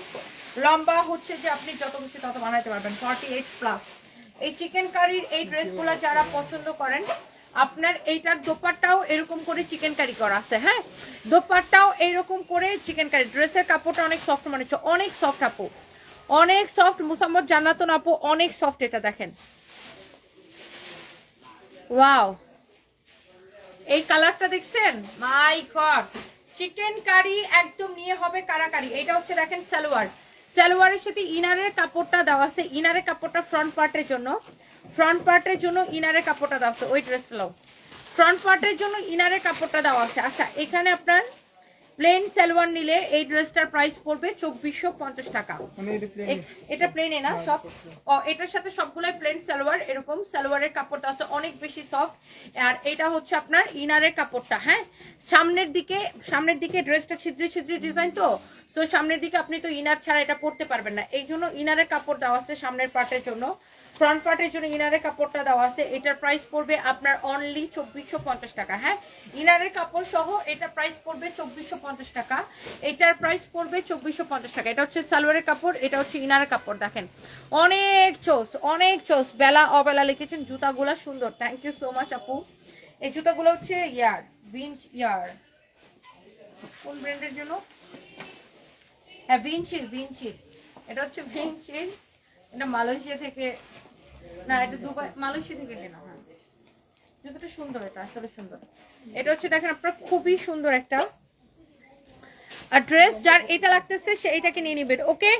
লম্বা হচ্ছে যে আপনি যত খুশি তত বানাইতে পারবেন, 48+। এই চিকেন কারির এই ড্রেসগুলো যারা পছন্দ করেন, আপনার এইটার দোপাট্টাও এরকম করে চিকেন কারি করা আছে। হ্যাঁ দোপাট্টাও এরকম করে চিকেন কারি। ড্রেসের কাপড়টা অনেক সফট, মনে হচ্ছে অনেক সফট আপু, অনেক সফট। মুসাম্মদ জান্নাতুন আপু অনেক সফট, এটা দেখেন। ওয়াও, এই কালারটা দেখছেন? মাই গড, চিকেন কারি একদম নিয়ে হবে কারাকারি। এটা হচ্ছে দেখেন সালোয়ার, সালোয়ারের সাথে ইনারের কাপড়টা দেওয়া আছে। ইনারের কাপড়টা ফ্রন্ট পার্টের জন্য, ফ্রন্ট পার্টের জন্য ইনারের কাপড়টা দেওয়া আছে। ওই ড্রেসটা লাও, ফ্রন্ট পার্টের জন্য ইনারের কাপড়টা দেওয়া আছে। আচ্ছা, এখানে আপনার প্লেন সালোয়ার নিলে এই ড্রেসটার প্রাইস পড়বে 2450 টাকা। এটা প্লেনে না সব, এটার সাথে সবগুলাই প্লেন সালোয়ার। এরকম সালোয়ারের কাপড়টা আছে অনেক বেশি সফট। আর এটা হচ্ছে আপনার ইনারের কাপড়টা। হ্যাঁ সামনের দিকে ড্রেসটা ছিদ্রি ছিদ্রি ডিজাইন, তো সামনের দিকে আপনি তো ইনার ছাড়া এটা পরতে পারবেন না, এই জন্য ইনারের কাপড় দেওয়া আছে সামনের পার্টের জন্য। ফ্রন্ট পার্টের জন্য ইনারের কাপড়টা দেওয়া আছে। এটার প্রাইস পড়বে আপনার অনলি 2450 টাকা। হ্যাঁ ইনারের কাপড় সহ এটা প্রাইস পড়বে 2450 টাকা। এটার প্রাইস পড়বে 2450 টাকা। এটা হচ্ছে সালোয়ারের কাপড়, এটা হচ্ছে ইনারের কাপড়। দেখেন অনেক চোস, অনেক চোস। বেলা অবেলা লিখেছেন, জুতাগুলা সুন্দর, থ্যাংক ইউ সো মাচ আপু। এই জুতাগুলো হচ্ছে ভিঞ্চ কোন ব্র্যান্ডের জন্য? হ্যাঁ ভিঞ্চির এটা হচ্ছে ভিনচিন, এটা মালয়েশিয়া থেকে, না এটা দুবাই মালয়েশিয়া থেকে কেনা। হ্যাঁ জুতোটা সুন্দর, এটা আসলে সুন্দর। এটা হচ্ছে দেখেন আপনার খুবই সুন্দর একটা ড্রেস, যার এটা লাগতেছে সে এটাকে নিয়ে নিবেন। ওকে,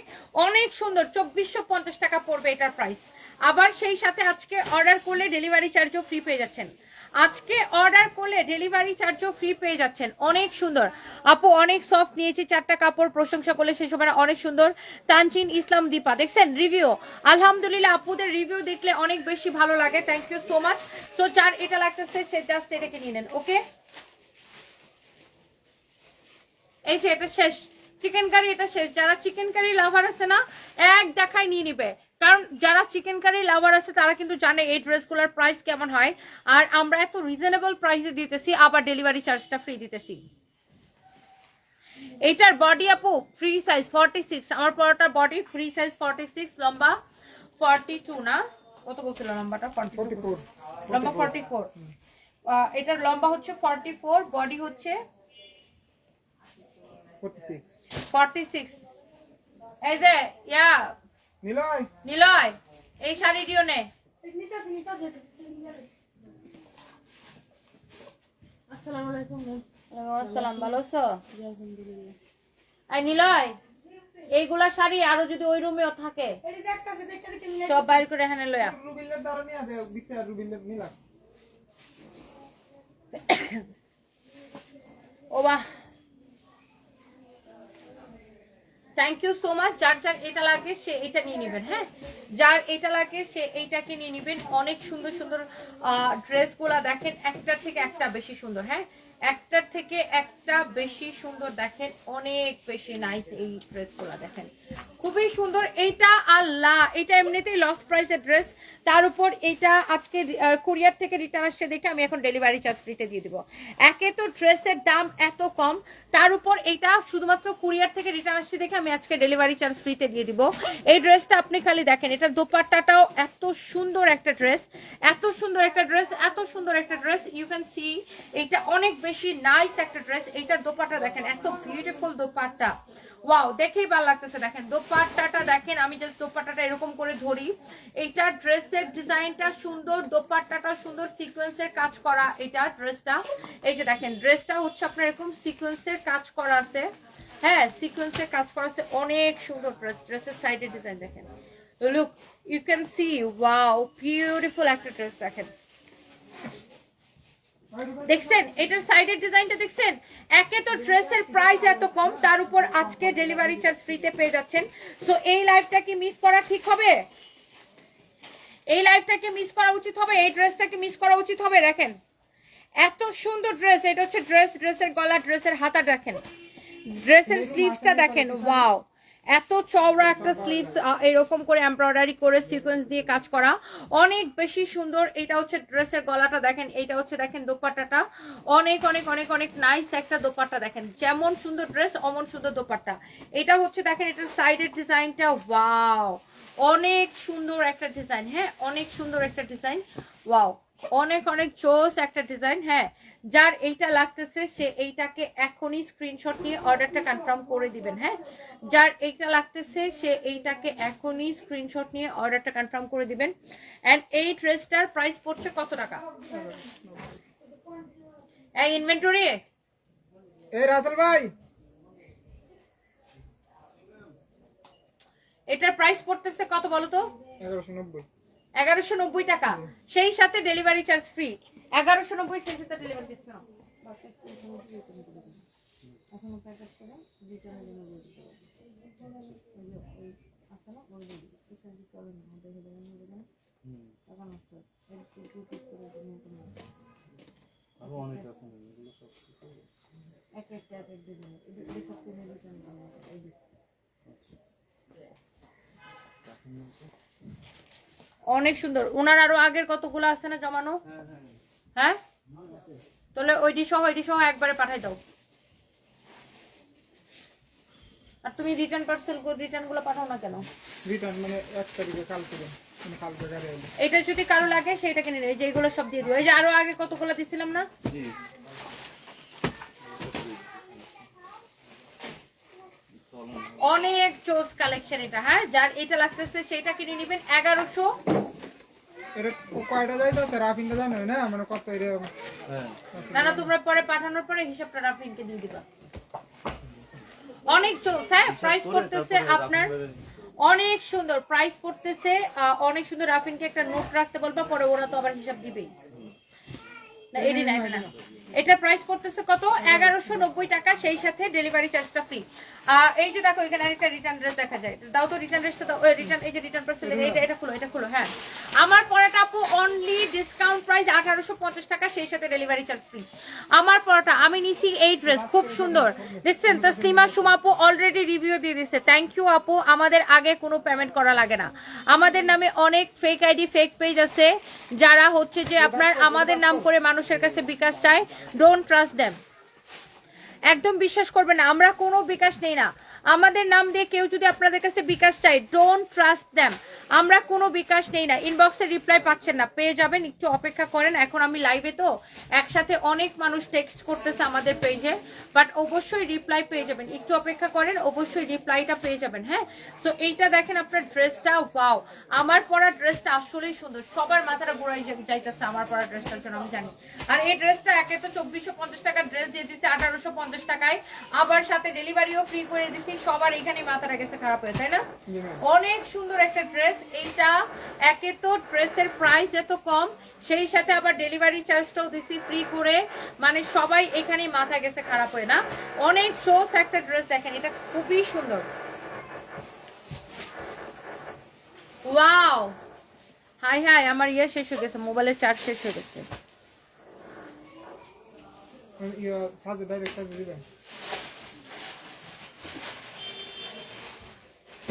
অনেক সুন্দর, 2450 টাকা পড়বে এটার প্রাইস। আবার সেই সাথে আজকে অর্ডার করলে ডেলিভারি চার্জও ফ্রি পেয়ে যাচ্ছেন। আজকে অর্ডার করলে ডেলিভারি চার্জও ফ্রি পেয়ে যাচ্ছেন। অনেক সুন্দর আপু, অনেক সফট নিয়েছি, 4টা কাপড় প্রশংসা করলে সেই সময় অনেক সুন্দর। তানচিন ইসলাম দীপা দেখছেন রিভিউ, আলহামদুলিল্লাহ আপুদের রিভিউ দেখলে অনেক বেশি ভালো লাগে, thank you so much. So যার এটা লাগতেছে সে জাস্ট এটাকে নিয়ে নেন। ওকে, এই যে এটা শেষ, চিকেন কারি এটা শেষ। যারা চিকেন কারি লাভার আছে না, এক দেখায় নিয়ে নিবে, কারণ যারা চিকেন কারি লাভার আছে তারা কিন্তু জানে এই ড্রেসগুলোর প্রাইস কেমন হয়, আর আমরা এত রিজনেবল প্রাইসে দিতেছি, আবার ডেলিভারি চার্জটা ফ্রি দিতেছি। এইটার বডি আপু ফ্রি সাইজ 46, আমার পরোটার বডি ফ্রি সাইজ 46, লম্বা 42 না কত বলছিল লম্বাটা, 44 লম্বা 44। এটার লম্বা হচ্ছে 44, বডি হচ্ছে 46। এই যে ইয়া নিলয় এই শাড়িটিও নে। আসসালামু আলাইকুম। ওয়ালাইকুম আসসালাম, ভালো আছো? এই নিলয় এইগুলা শাড়ি আরো যদি ওই রুমেও থাকে সব বাইর করে এখানে লয়া। ও বাহ, থ্যাংক ইউ সো মাচ। যার যার এটা লাগে সে এটা নিয়ে নেবেন। হ্যাঁ, যার এটা লাগে সে এইটাকে নিয়ে নেবেন। অনেক সুন্দর সুন্দর ড্রেসগুলা দেখেন, একটার থেকে একটা বেশি সুন্দর। হ্যাঁ, একটার থেকে একটা বেশি সুন্দর, দেখেন অনেক বেশি নাইস এই ড্রেসগুলা দেখেন, খুবই সুন্দর। এইটা আল্লাহ, এটা এমনিতেই লস প্রাইসের ড্রেস, তার উপর এটা আজকে কুরিয়ার থেকে রিটার্ন আসছে দেখে আমি এখন ডেলিভারি চার্জ ফ্রিতে দিয়ে দিব। একে তো ড্রেসের দাম এত কম, তার উপর এটা শুধুমাত্র কুরিয়ার থেকে রিটার্ন আসছে দেখে আমি আজকে ডেলিভারি চার্জ ফ্রিতে দিয়ে দিব। এই ড্রেসটা আপনি খালি দেখেন, এটা দোপাট্টাটাও এত সুন্দর একটা ড্রেস, এত সুন্দর একটা ড্রেস, এত সুন্দর একটা ড্রেস। ইউ ক্যান সি এটা অনেক বেশি নাইস একটা ড্রেস। এইটার দোপাট্টা দেখেন, এত বিউটিফুল দোপাট্টা, ওয়াও, দেখেই ভালো লাগতেছে। দেখেন দোপাট্টাটা দেখেন, আমি জাস্ট দোপাট্টাটা এরকম করে ধরি। এইটা ড্রেসের ডিজাইনটা সুন্দর, দোপাট্টাটা সুন্দর, সিকোয়েন্সের কাজ করা এটা ড্রেসটা। এই যে দেখেন ড্রেসটা হচ্ছে আপনার এরকম সিকোয়েন্সের কাজ করা আছে। হ্যাঁ, সিকোয়েন্সের কাজ করা আছে, অনেক সুন্দর ড্রেস। ড্রেসের সাইডের ডিজাইন দেখেন, look you can see, wow beautiful একটা ড্রেস দেখেন। দেখছেন এটার সাইডের ডিজাইনটা দেখছেন? একে তো ড্রেসের প্রাইস এত কম, তার উপর আজকে ডেলিভারি চার্জ ফ্রিতে পেয়ে যাচ্ছেন। তো এই লাইভটা কি মিস করা ঠিক হবে? এই লাইভটাকে মিস করা উচিত হবে? এই ড্রেসটাকে মিস করা উচিত হবে? দেখেন এত সুন্দর ড্রেস। এটা হচ্ছে ড্রেস, ড্রেসের গলা, ড্রেসের হাতা দেখেন, ড্রেসের স্লিভসটা দেখেন, ওয়াও এত চওড়া একটা স্লিভস, এরকম করে এমব্রয়ডারি করে সিকোয়েন্স দিয়ে কাজ করা, অনেক বেশি সুন্দর। এটা হচ্ছে ড্রেসের গলাটা দেখেন, এটা হচ্ছে দেখেন দোপাট্টাটা, অনেক অনেক অনেক অনেক নাইস একটা দোপাট্টা দেখেন। যেমন সুন্দর ড্রেস অমন সুন্দর দোপাট্টা। এটা হচ্ছে দেখেন এটার সাইডের ডিজাইনটা, ওয়াও অনেক সুন্দর একটা ডিজাইন। হ্যাঁ, অনেক সুন্দর একটা ডিজাইন, ওয়াও অনেক অনেক চোস একটা ডিজাইন। হ্যাঁ, যার এইটা লাগতেছে সে এইটাকে এখনই স্ক্রিনশট নিয়ে অর্ডারটা কনফার্ম করে দিবেন। হ্যাঁ, যার এইটা লাগতেছে সে এইটাকে এখনই স্ক্রিনশট নিয়ে অর্ডারটা কনফার্ম করে দিবেন। এন্ড এই ড্রেসটার প্রাইস পড়ছে কত টাকা? এই ইনভেন্টরি এই রাসেল ভাই, এটার প্রাইস পড়তেছে কত বলো তো? 1190। 1190 টাকা, সেই সাথে ডেলিভারি চার্জ ফ্রি। 1190 সেই সাথে ডেলিভারি দিচ্ছ না। অনেক সুন্দর। ওনার আরো আগের কতগুলো আছে না জমানো? হ্যাঁ, তাহলে ওইটি সহ একবারে পাঠাই দাও। আর তুমি রিটার্ন পার্সেল রিটার্ন গুলো পাঠাও না কেন? রিটার্ন মানে 1 তারিখে কালকে দেন, মানে কালকে গাড়ি আইলো। এটা যদি কারো লাগে সেটাকে নিয়ে নেবে। এই যে এগুলো সব দিয়ে দিও। এই যে আরো আগে কতগুলো দিছিলাম না? জি অনেক চোজ কালেকশন এটা, হ্যাঁ যার এটা লাগতেছে সেটা কিনে নেবেন 1100। এটা কয়টা যায় তো রাফিনটা জানো না মানে কত এরকম। না না তোমরা পরে পাঠানোর পরে হিসাবটা রাফিনকে দিয়ে দিবা। অনেক চোজ, হ্যাঁ প্রাইস পড়তেছে আপনার অনেক সুন্দর, প্রাইস পড়তেছে অনেক সুন্দর। রাফিনকে একটা নোট রাখতে বলবা, পরে ওরা তো আবার হিসাব দিবেই না, এডি নাই না। এটা প্রাইস পড়তেছে কত? 1190 টাকা, সেই সাথে ডেলিভারি চার্জটা ফ্রি। এই যে দেখো এখানে আরেকটা রিটার্ন ড্রেস দেখা যায়, দাও তো রিটার্ন ড্রেসটা দাও। রিটার্ন, এই যে রিটার্ন পার্সেল, এটা খুলো, এটা খুলো। হ্যাঁ আমার পরাটা আপু অনলি ডিসকাউন্ট প্রাইস 1850 টাকা, সেই সাথে ডেলিভারি চার্জ ফ্রি। আমার পরাটা আমি নিছি এই ড্রেস, খুব সুন্দর দেখছেন। তাসলিমা সুমা আপু অলরেডি রিভিউ দিয়ে দিচ্ছে, থ্যাংক ইউ আপু। আমাদের আগে কোনো পেমেন্ট করা লাগে না, আমাদের নামে অনেক ফেক আইডি ফেক পেজ আছে যারা হচ্ছে যে আপনার আমাদের নাম করে মানুষের কাছে বিকাশ চায়। ডোন্ট ট্রাস্ট দেম, একদম বিশ্বাস করবেন না, আমরা কোনো বিকাশ নেই না। আমাদের নাম দিয়ে কেউ যদি আপনাদের কাছে বিকাশ চাই, ডোন্ট ট্রাস্ট দেম, আমরা কোনো বিকাশ নেই না। ইনবক্সে রিপ্লাই পাচ্ছেন না, পেয়ে যাবেন, একটু অপেক্ষা করেন। এখন আমি লাইভে তো একসাথে অনেক মানুষ টেক্সট করতেছে আমাদের পেজে, বাট অবশ্যই রিপ্লাই পেয়ে যাবেন, একটু অপেক্ষা করেন, অবশ্যই রিপ্লাইটা পেয়ে যাবেন। হ্যাঁ সো এইটা দেখেন আপনার ড্রেসটা, ওয়াও আমার পরা ড্রেসটা আসলেই সুন্দর, সবার মাথাটা ঘুরাই যাইতেছে আমার পরা ড্রেসটার জন্য, আমি জানি। আর এই ড্রেসটা একে তো 2450 টাকার ড্রেস দিয়ে দিচ্ছে 1850 টাকায়, আবার সাথে ডেলিভারিও ফ্রি করে দিচ্ছি। সবার এখানে মাথাটা গেছে খারাপ হয়ে, তাই না? অনেক সুন্দর একটা ড্রেস এইটা, একে তো ড্রেসের প্রাইস এত কম, সেই সাথে আবার ডেলিভারি চার্জটাও দিছি ফ্রি করে, মানে সবাই এখানে মাথা গেছে খারাপ হয়ে না। অনেক সোস একটা ড্রেস দেখেন, এটা খুবই সুন্দর। ওয়াও হাই হাই, আমার ইয়ে শেষ হয়ে গেছে, মোবাইলের চার্জ শেষ হয়ে গেছে। সাথে ডাইরেক্ট সাথে দিবেন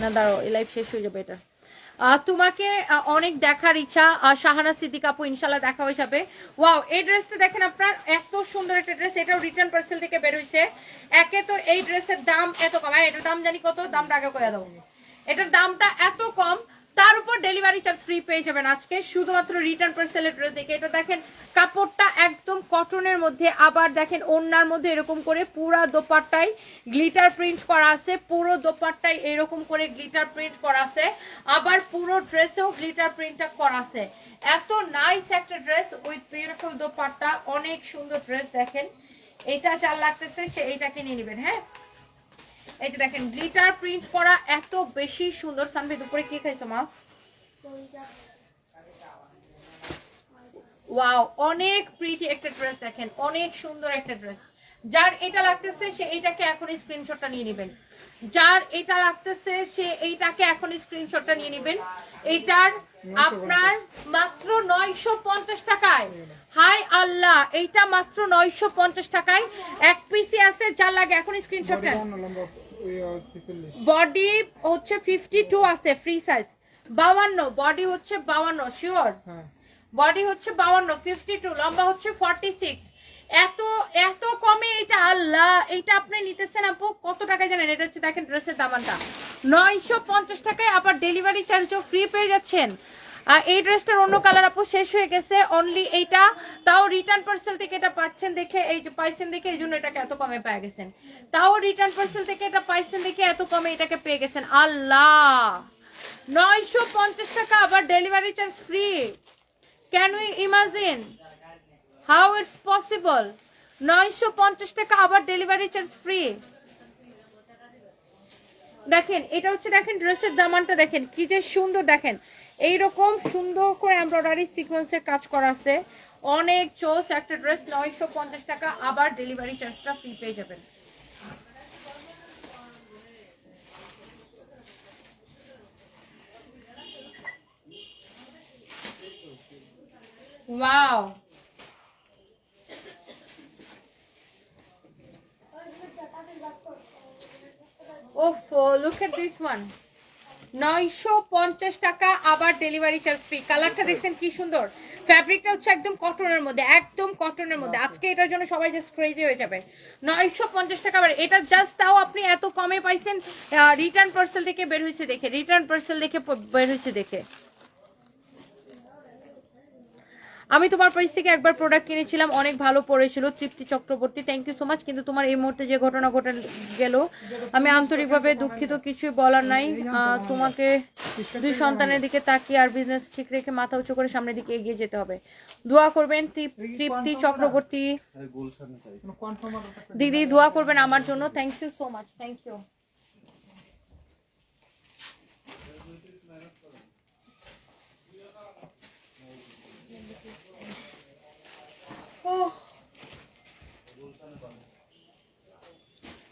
না দাঁড়াও, এই লাইভ শেষ হয়ে যাবে এটা। তোমাকে অনেক দেখার ইচ্ছা, শাহানা সিদ্দিক আপু, ইনশাল্লাহ দেখা হয়ে যাবে। ওয়াও এই ড্রেসটা দেখেন আপনার, এত সুন্দর একটা ড্রেস, এটাও রিটার্ন পার্সেল থেকে বের হইছে। একে তো এই ড্রেসের দাম এত কম, এটার দাম জানি কত, দামটা আগে কয়ে দাও। এটার দামটা এত কম, তার উপর ডেলিভারি চার্জ ফ্রি পেয়ে যাবেন আজকে শুধুমাত্র রিটার্ন পার্সেলের ড্রেস দেখে। এটা দেখেন কাপড়টা একদম কটনের মধ্যে, আবার দেখেন ওড়নার মধ্যে এরকম করে পুরা দোপাট্টায় গ্লিটার প্রিন্ট করা আছে, পুরো দোপাট্টায় এরকম করে গ্লিটার প্রিন্ট করা আছে, আবার পুরো ড্রেসেও গ্লিটার প্রিন্টটা করা আছে। এত নাইস একটা ড্রেস উইথ বিউটিফুল দোপাট্টা, অনেক সুন্দর ড্রেস দেখেন। এটা যার লাগতেছে সে এইটাকে নিয়ে নেবেন। হ্যাঁ এই যে দেখেন গ্লিটার প্রিন্ট করা, এত বেশি সুন্দর। সানভি দুপুরে কি খাইছো মা? ওয়াও অনেক প্রিটি একটা ড্রেস দেখেন, অনেক সুন্দর একটা ড্রেস। যার এটা লাগতেছে সে এইটাকে এখন স্ক্রিনশটটা নিয়ে নেবেন, যার এটা লাগতেছে সে এইটাকে এখন স্ক্রিনশটটা নিয়ে নেবেন। এটার আপনার মাত্র 950 টাকায়, হাই আল্লাহ, এইটা মাত্র 950 টাকায় এক পিসি আছে, যার লাগে এখন স্ক্রিনশট নেন। বডি হচ্ছে 52 আছে, ফ্রি সাইজ 52, বডি হচ্ছে 52 শিওর, বডি হচ্ছে 52, 52 লম্বা হচ্ছে 46। এত এত কমে এটা, আল্লাহ এটা আপনি নিতেছেন আপু কত টাকা জানেন? এটা হচ্ছে দেখেন ড্রেসের দামানটা 950 টাকায়, আবার ডেলিভারি চার্জও ফ্রি পেয়ে যাচ্ছেন। এই ড্রেসটার অন্য কালার আপু শেষ হয়ে গেছে, অনলি এইটা, তাও রিটার্ন পার্সেল থেকে এটা পাচ্ছেন দেখে, এই যে পাইছেন দেখে এই জন্য এটাকে এত কমে পেয়ে গেছেন, তাও রিটার্ন পার্সেল থেকে এটা পাইছেন দেখে এত কমে এটাকে পেয়ে গেছেন। আল্লাহ 950 টাকা, আবার delivery charge free. Can we imagine how it's possible? 950 টাকা, আবার ডেলিভারি চার্জ ফ্রি। দেখেন এটা হচ্ছে, দেখেন ড্রেসের দামানটা দেখেন কি যে সুন্দর, দেখেন এইরকম সুন্দর করে এমব্রয়ডারি সিকোয়েন্সের কাজ করা আছে, অনেক চোস একটা ড্রেস। 950 টাকা, আবার ডেলিভারি চার্জটা ফ্রি পেয়ে যাবেন। ওয়াও ওফো লুক এট দিস ওয়ান, 950 টাকা, আবার ডেলিভারি চার্জ ফ্রি। কালারটা দেখছেন কি সুন্দর, ফ্যাব্রিকটা হচ্ছে একদম কটনের মধ্যে, একদম কটনের মধ্যে। আজকে এটার জন্য সবাই জাস্ট ক্রেজি হয়ে যাবে। 950 টাকা, আবার এটা জাস্ট তাও আপনি এত কমে পাইছেন রিটার্ন পার্সেল থেকে বের হয়েছে দেখে, রিটার্ন পার্সেল দেখে বের হয়েছে দেখে। আমি তোমার পেজ থেকে একবার প্রোডাক্ট কিনেছিলাম, অনেক ভালো পড়েছিল, Tripti Chakraborty, thank you so much. কিন্তু তোমার এই মুহূর্তে যে ঘটনা ঘটে গেল, আমি আন্তরিকভাবে দুঃখিত, কিছুই বলার নাই। তোমাকে 2 সন্তানের দিকে তাকিয়ে আর বিজনেস ঠিক রেখে মাথা উঁচু করে সামনের দিকে এগিয়ে যেতে হবে। দোয়া করবেন তৃপ্তি চক্রবর্তী দিদি, দোয়া করবেন আমার জন্য। Thank you so much, thank you.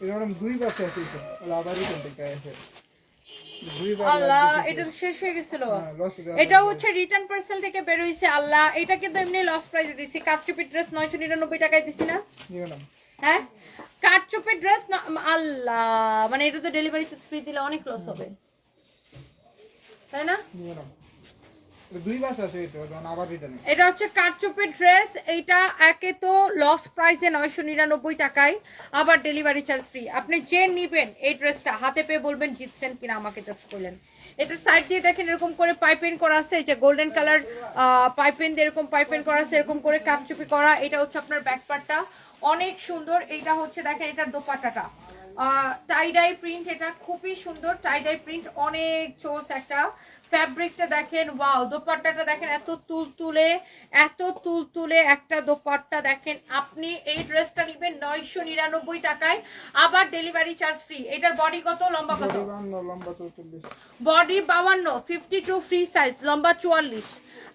এরকম 2 বছর আছে তো আবার রিটার্ন থেকে আসে 2 বার আল্লাহ, এটা তো শেষ হয়ে গেছিল। এটা হচ্ছে রিটার্ন পার্সেল থেকে বের হইছে। আল্লাহ, এটা কিন্তু এমনি লস প্রাইসে দিছি। কাটচুপি ড্রেস 999 টাকায় দিছি না? হ্যাঁ, কাটচুপি ড্রেস। আল্লাহ, মানে এটা তো ডেলিভারি ফ্রি দিলে অনেক লস হবে, তাই না? এটা হচ্ছে কাটচুপি ড্রেস, এটা একে তো লস প্রাইসে 999 টাকায়, আবার ডেলিভারি চার্জ ফ্রি। আপনি যে নিবেন এই ড্রেসটা হাতে পেয়ে বলবেন জিতছেন কিনা, আমাকে জাস্ট বললেন। এটার সাইড দিয়ে দেখেন এরকম করে পাইপিং করা আছে, এই যে গোল্ডেন কালার পাইপিং দিয়ে এরকম পাইপিং করা আছে, এরকম করে কাটচুপি করা। এটা হচ্ছে আপনার ব্যাক পার্টটা, অনেক সুন্দর। এটা হচ্ছে দেখেন এটার দোপাট্টাটা টাই ডাই প্রিন্ট, এটা খুবই সুন্দর টাই ডাই প্রিন্ট, অনেক চোস একটা। ফ্যাব্রিকটা দেখেন, ওয়াও। দোপাট্টাটা দেখেন, এত তুলতুলে একটা দোপাট্টা দেখেন। আপনি এই ড্রেসটা নেবেন 999 টাকায়, আবার ডেলিভারি চার্জ ফ্রি। এটার বডি কত, লম্বা কত? বডি 52, 52 ফ্রি সাইজ, লম্বা 44।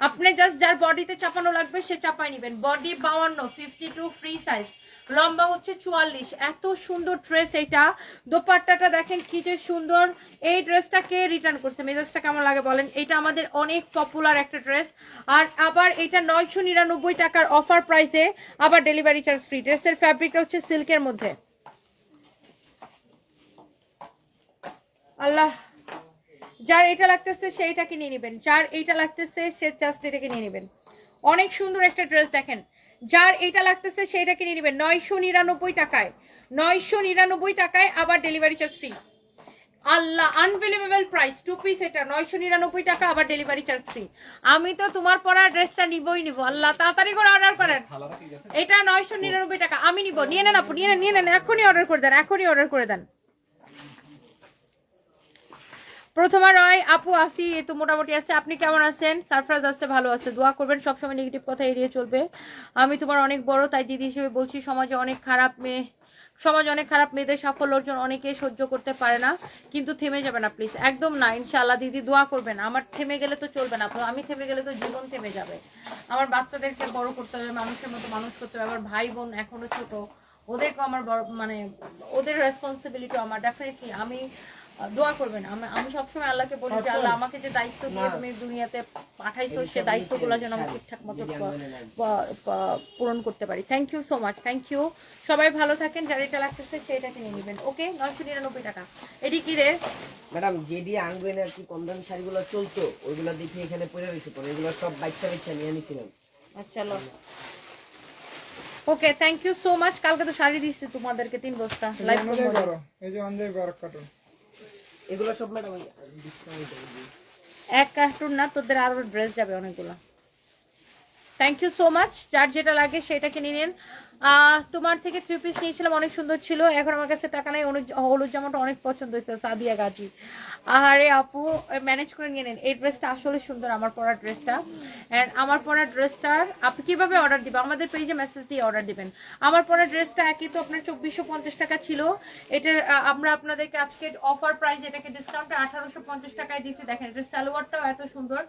আপনি জাস্ট যার বডিতে চাপানো লাগবে সে চাপাই নেবেন। বডি 52, 52 ফ্রি সাইজ, লম্বা হচ্ছে 44। এত সুন্দর ড্রেস এটা। দোপাট্টাটা দেখেন কি যে সুন্দর। এই ড্রেসটা কে রিটার্ন করছে, মেজাজটা কেমন লাগে বলেন? এটা আমাদের অনেক পপুলার একটা ড্রেস, আর আবার এটা 999 টাকার অফার প্রাইসে, আবার ডেলিভারি চার্জ ফ্রি। ড্রেসের ফ্যাব্রিকটা হচ্ছে সিল্কের মধ্যে। আল্লাহ, যার এটা লাগতেছে সেইটা কিনে নেবেন, যার এইটা লাগতেছে সে জাস্ট এটা কিনে নেবেন। অনেক সুন্দর একটা ড্রেস দেখেন, যার এইটা লাগতেছে সেইটা কিনে নেবেন 999 টাকায়। 999 টাকায়, আবার ডেলিভারি চার্জ ফ্রি। আল্লাহ, আনবিলিভেবল প্রাইস। 2 পিস এটা 999 টাকা, আবার ডেলিভারি চার্জ ফ্রি। আমি তো তোমার পরা ড্রেসটা নিবই নিব। আল্লাহ, তাড়াতাড়ি করে অর্ডার করেন। এটা 999 টাকা, আমি নিব। নিয়ে নেন আপু, নিয়ে নেন, এখনই অর্ডার করে দেন, এখনই অর্ডার করে দেন। প্রথমা রয় আপু, আসি এই তো মোটামুটি আছে। আপনি কেমন আছেন? সারপ্রাইজ আছে, ভালো আছে। দোয়া করবেন, সবসময় নেগেটিভ কথা এড়িয়ে চলবে। আমি তোমার অনেক বড়, তাই দিদি হিসেবে বলছি, সমাজে অনেক খারাপ মেয়েদের সাফল্য অর্জন অনেকে সহ্য করতে পারে না, কিন্তু থেমে যাবে না প্লিজ, একদম না। ইনশাআল্লাহ দিদি দোয়া করবেন। আমার থেমে গেলে তো চলবে না, আমি থেমে গেলে তো জীবন থেমে যাবে। আমার বাচ্চাদেরকে বড় করতে হবে, মানুষের মতো মানুষ করতে হবে। আমার ভাই বোন এখনো ছোট, ওদেরকে আমার বড়, মানে ওদের রেসপন্সিবিলিটি আমার। ডেফিনেটলি আমি দোয়া করবেন। আমি সবসময় আল্লাহকে বলি যে আল্লাহ, আমাকে যে দায়িত্ব দিয়ে তুমি দুনিয়াতে পাঠাইছো, সে দায়িত্বগুলো যেন আমি ঠিকঠাক মতো পূরণ করতে পারি। Thank you so much, thank you. সবাই ভালো থাকেন, যার এটা লাগতেছে সেটা কিনে নেবেন। ওকে, 999 টাকা। এটি কি রে ম্যাডাম? যে দিয়ে আনবেন আর কি কম দামি শাড়িগুলো চলতো, ওইগুলো দেখি এখানে পড়ে রয়েছে, পরে এগুলো সব বাচ্চা নিয়ে নিছিলাম। আচ্ছা, লো। ওকে, থ্যাংক ইউ সো মাচ। কালকে তো শাড়ি দিচ্ছি তোমাদেরকে 3 বস্তা লাইভ করব। এই যে অনলাইন গরক কার্টুন, এগুলো সব ম্যাডাম ডিসকাউন্ট এক কার্টুন না, তোদের আরো ড্রেস যাবে অনেকগুলো। Thank you so much. যার যেটা লাগে সেটা কিনে নিন। তোমার থেকে 3 পিস নিয়েছিলাম, অনেক সুন্দর ছিল। এখন আমার কাছে টাকা নাই। হলুদ জামাটা অনেক পছন্দ হয়েছে, সাদিয়া গাজী। আরে আপু, ম্যানেজ করে নিয়ে নেন। এই ড্রেসটা আসলে সুন্দর, আমার পরা ড্রেসটা। অ্যান্ড আমার পরা ড্রেসটার আপনি কিভাবে অর্ডার দিবেন? আমাদের পেজে মেসেজ দিয়ে অর্ডার দিবেন। আমার পরা ড্রেসটা একই তো আপনার 2450 টাকা ছিল। এটার আমরা আপনাদেরকে আজকে অফার প্রাইস, এটাকে ডিসকাউন্টে 1850 টাকায় দিচ্ছি। দেখেন, এটা সালোয়ারটাও এত সুন্দর,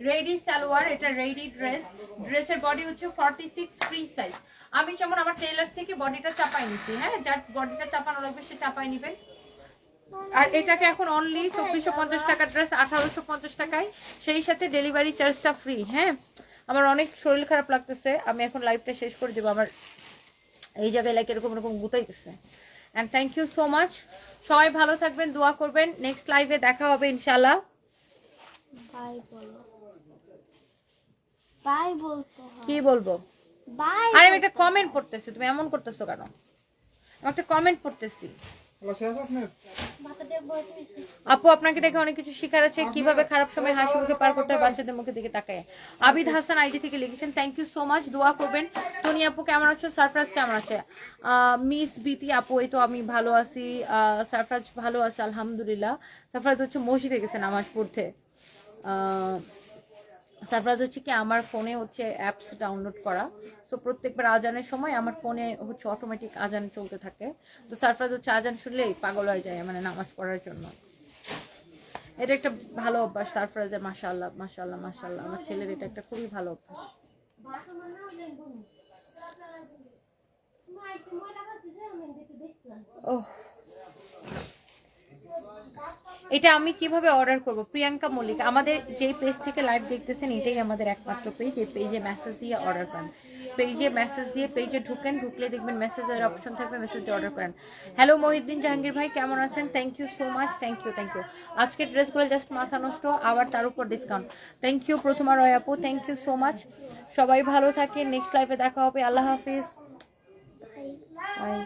রেডি সালোয়ার। এটা রেডি ড্রেস। ড্রেসের বডি হচ্ছে 46 ফ্রি সাইজ। আমি যেমন আমার টেইলার্স থেকে বডিটা চাপাই নিছি, হ্যাঁ, যার বডিটা চাপানো লাগবে সে চাপাই নিবেন। আর এটাকে এখন অনলি 2450 টাকার ড্রেস 1850 টাকায়, সেই সাথে ডেলিভারি চার্জটা ফ্রি। হ্যাঁ, আমার অনেক শরীর খারাপ লাগতেছে, আমি এখন লাইভটা শেষ করে দেবো। আমার এই জায়গায় লাইক এরকম গুতাইতেছে। And thank you so much. সবাই ভালো থাকবেন, দোয়া করবেন। নেক্সট লাইভে দেখা হবে ইনশাআল্লাহ। বাই বলো, বাই বলতে হয়। কি বলবো? বাই। আরে আমি একটা কমেন্ট পড়তেছি, তুমি এমন করতেছো কেন? আমি একটা কমেন্ট পড়তেছি। হলো শেষ আপনার আপু আপনাকে দেখে অনেক কিছু শিখার আছে, কিভাবে খারাপ সময় হাসি মুখে পার করতে হয় বাচ্চাদের মুখের দিকে তাকায়। আবিদ হাসান আইডি থেকে লিখেছেন, থ্যাংক ইউ সো মাচ, দোয়া করবেন। টনি আপু কেমন আছো? সারফরাজ কেমন আছে? মিস বিতি আপু এই তো আমি ভালো আছি, সারফরাজ ভালো আছে আলহামদুলিল্লাহ। সারফরাজ হচ্ছে মসজিদে গেছে নামাজ পড়তে। সারফরাজ হচ্ছে কি আমার ফোনে হচ্ছে অ্যাপস ডাউনলোড করা, সো প্রত্যেকবার আজানের সময় আমার ফোনে হচ্ছে অটোমেটিক আজান চলতে থাকে। তো সারফরাজ হচ্ছে আজান শুনলেই পাগল হয়ে যায় মানে নামাজ পড়ার জন্য। এটা একটা ভালো অভ্যাস সারফরাজের, মাশাআল্লাহ মাশাআল্লাহ মাশাআল্লাহ। আমার ছেলের এটা একটা খুবই ভালো অভ্যাস। ওহ, এটা আমি কিভাবে অর্ডার করব? প্রিয়াঙ্কা মল্লিক, আমাদের যেই পেজ থেকে লাইভ দেখতেছেন এটাই আমাদের একমাত্র পেজ। এই পেজে মেসেজ দিয়ে অর্ডার করেন, পেজে মেসেজ দিয়ে পেজে ঢুকেন, ঢুকলে দেখবেন মেসেজের অপশন থাকবে, মেসেজ দিয়ে অর্ডার করেন। হ্যালো মহিউদ্দিন জাহাঙ্গীর ভাই কেমন আছেন? Thank you so much, thank you thank you. আজকে ড্রেসগুলো জাস্ট মাথা নষ্ট, আবার তার উপর discount. Thank you Prothoma Roy আপু, থ্যাংক ইউ সো মাচ। সবাই ভালো থাকে, নেক্সট লাইভে দেখা হবে। আল্লাহ হাফিজ। বাই।